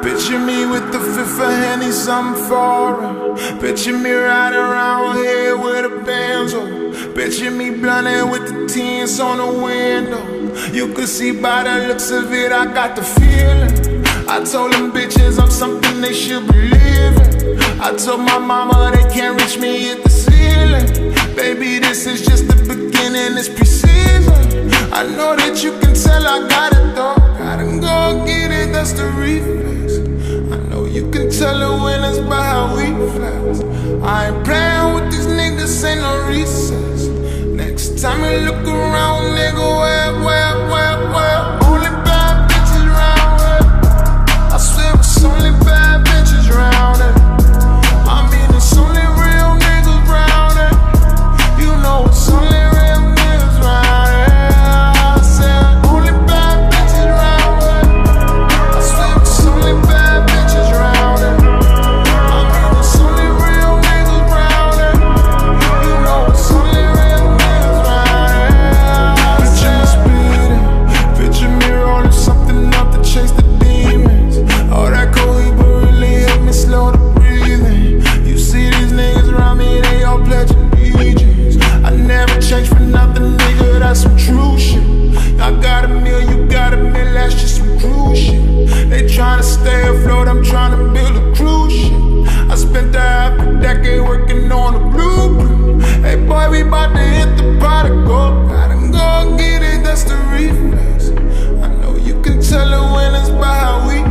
Picture me with the fifth of Henny, something foreign. Picture me riding around here with a banjo. Picture me blunted with the tints on the window. You could see by the looks of it, I got the feeling. I told them bitches I'm something they should believe in. I told my mama they can't reach me at the ceiling. Baby, this is just the beginning, it's precision. I know that you can tell I got it though. Gotta go get it, that's the reflex. I know you can tell the winners by how we flex. I ain't playing with these niggas, ain't no recess. Next time you look around, nigga, where? Only bad bitches round here. I swear it's only bad bitches round here. I mean it's only real niggas round here. You know it's only real niggas round here. I said only bad bitches round here. I swear it's only bad bitches round here. I mean it's only real niggas round here. You know it's only real niggas round here. Picture me speeding, picture me rolling something up to chase the demons. All that cohiba really helped me slow the breathing. You see these niggas around me, they all pledging allegiance. I never change for nothing, nigga, that's some true shit. I got a meal, you got a meal, that's just some cruise shit. They tryna stay afloat, I'm tryna build a cruise ship. I spent half a decade working on a blueprint. Hey boy, we bout to hit the pot of gold. Gotta go get it, that's the reflex. I know you can tell the winners by how we